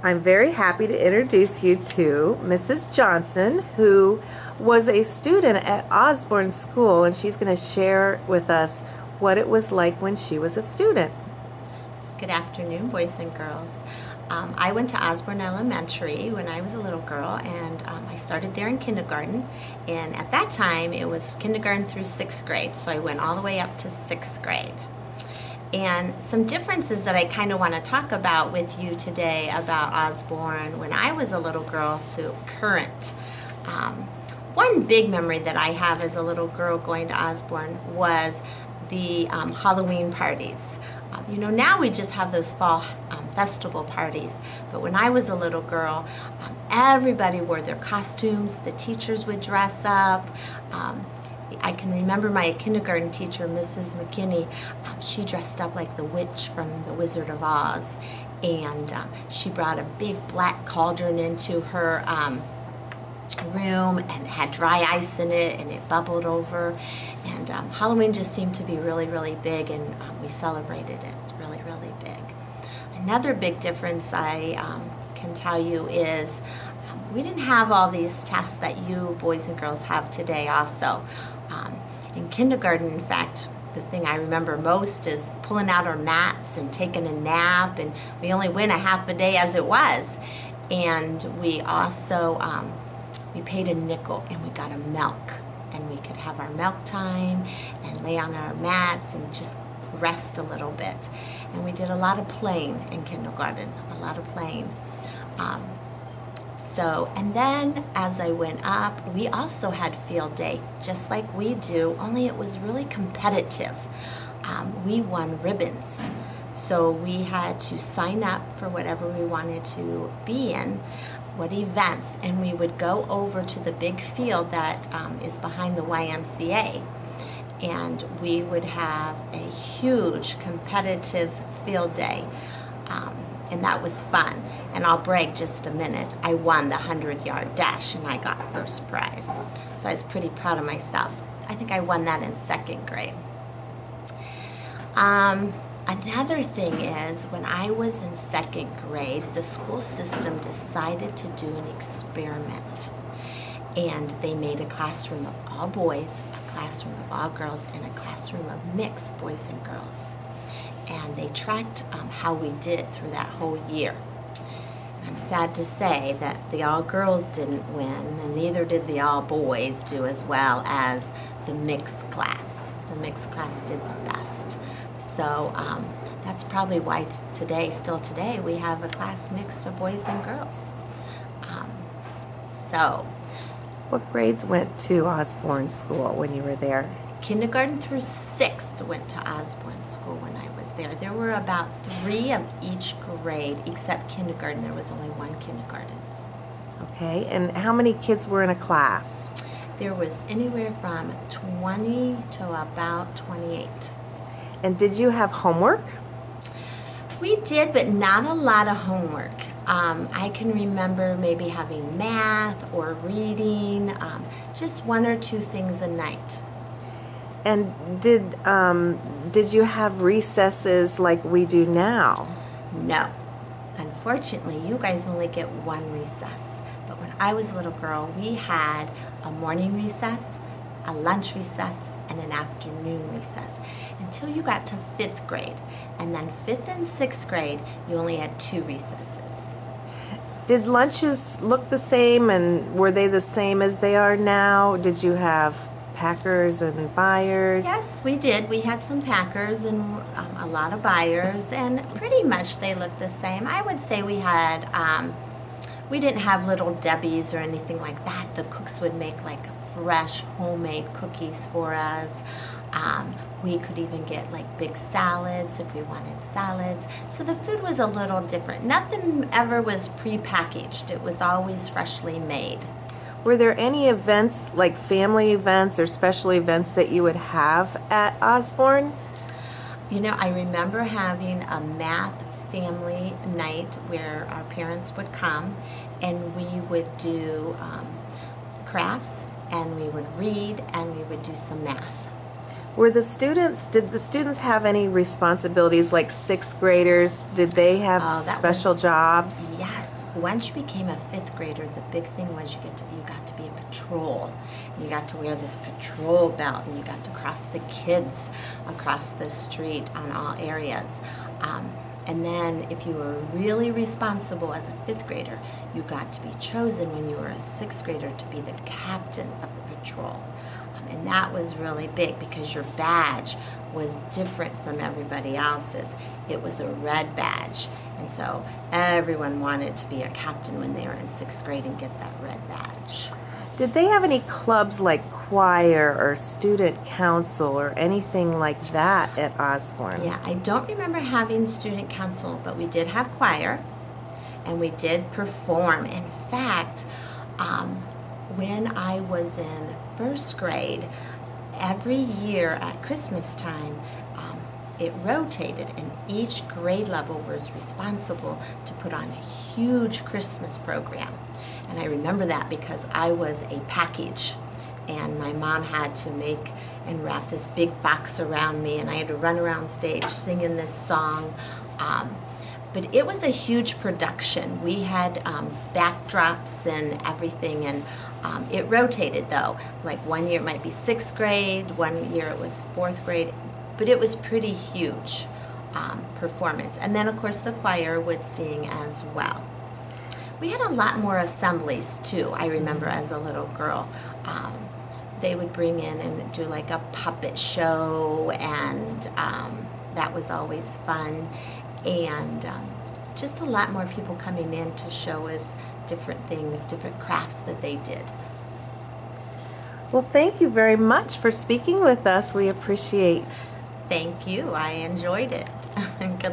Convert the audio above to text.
I'm very happy to introduce you to Mrs. Johnson, who was a student at Osborn School, and she's going to share with us what it was like when she was a student. Good afternoon, boys and girls. I went to Osborn Elementary when I was a little girl, and I started there in kindergarten. And at that time, it was kindergarten through 6th grade, so I went all the way up to 6th grade. And some differences that I kind of want to talk about with you today about Osborn when I was a little girl to current. One big memory that I have as a little girl going to Osborn was the Halloween parties. You know, now we just have those fall festival parties, but when I was a little girl, everybody wore their costumes, the teachers would dress up. I can remember my kindergarten teacher, Mrs. McKinney. She dressed up like the witch from The Wizard of Oz, and she brought a big black cauldron into her room and had dry ice in it, and it bubbled over. And Halloween just seemed to be really, really big, and we celebrated it really, really big. Another big difference I can tell you is we didn't have all these tests that you boys and girls have today also. In kindergarten, in fact, the thing I remember most is pulling out our mats and taking a nap, and we only went a half a day as it was. And we also, we paid a nickel and we got a milk, and we could have our milk time and lay on our mats and just rest a little bit. And we did a lot of playing in kindergarten, a lot of playing. And then as I went up, we also had field day, just like we do, only it was really competitive. We won ribbons. So we had to sign up for whatever we wanted to be in, what events, and we would go over to the big field that is behind the YMCA. And we would have a huge competitive field day. And that was fun. And I'll brag just a minute. I won the 100-yard dash and I got first prize. So I was pretty proud of myself. I think I won that in 2nd grade. Another thing is, when I was in 2nd grade, the school system decided to do an experiment. And they made a classroom of all boys, a classroom of all girls, and a classroom of mixed boys and girls. And they tracked how we did through that whole year. And I'm sad to say that the all-girls didn't win, and neither did the all-boys do as well as the mixed class. The mixed class did the best. So that's probably why still today, we have a class mixed of boys and girls. What grades went to Osborn School when you were there? Kindergarten through 6th went to Osborn School when I was there. There were about 3 of each grade, except kindergarten. There was only 1 kindergarten. Okay, and how many kids were in a class? There was anywhere from 20 to about 28. And did you have homework? We did, but not a lot of homework. I can remember maybe having math or reading, just 1 or 2 things a night. And did you have recesses like we do now? No. Unfortunately, you guys only get 1 recess. But when I was a little girl, we had a morning recess, a lunch recess, and an afternoon recess until you got to 5th grade. And then 5th and 6th grade, you only had 2 recesses. Did lunches look the same, and were they the same as they are now? Did you have packers and buyers? Yes, we did. We had some packers and a lot of buyers, and pretty much they looked the same. I would say we had, we didn't have Little Debbie's or anything like that. The cooks would make like fresh homemade cookies for us. We could even get like big salads if we wanted salads. So the food was a little different. Nothing ever was pre-packaged. It was always freshly made. Were there any events, like family events or special events, that you would have at Osborn? You know, I remember having a math family night where our parents would come and we would do crafts, and we would read, and we would do some math. Did the students have any responsibilities, like 6th graders? Did they have special jobs? Yes. once you became a fifth grader, the big thing was you got to be a patrol. You got to wear this patrol belt, and you got to cross the kids across the street on all areas. And then if you were really responsible as a fifth grader, you got to be chosen when you were a sixth grader to be the captain of the patrol. And that was really big because your badge was different from everybody else's. It was a red badge. And so everyone wanted to be a captain when they were in sixth grade and get that red badge. Did they have any clubs like choir or student council or anything like that at Osborn? Yeah, I don't remember having student council, but we did have choir, and we did perform. In fact, when I was in first grade, every year at Christmas time, it rotated, and each grade level was responsible to put on a huge Christmas program. And I remember that because I was a package, and my mom had to make and wrap this big box around me, and I had to run around stage singing this song. But it was a huge production. We had backdrops and everything, and it rotated though. Like one year it might be sixth grade, one year it was fourth grade, but it was pretty huge performance. And then of course the choir would sing as well. We had a lot more assemblies too, I remember as a little girl. They would bring in and do like a puppet show, and that was always fun. And just a lot more people coming in to show us different things, different crafts that they did. Well, thank you very much for speaking with us. We appreciate. Thank you. I enjoyed it. Good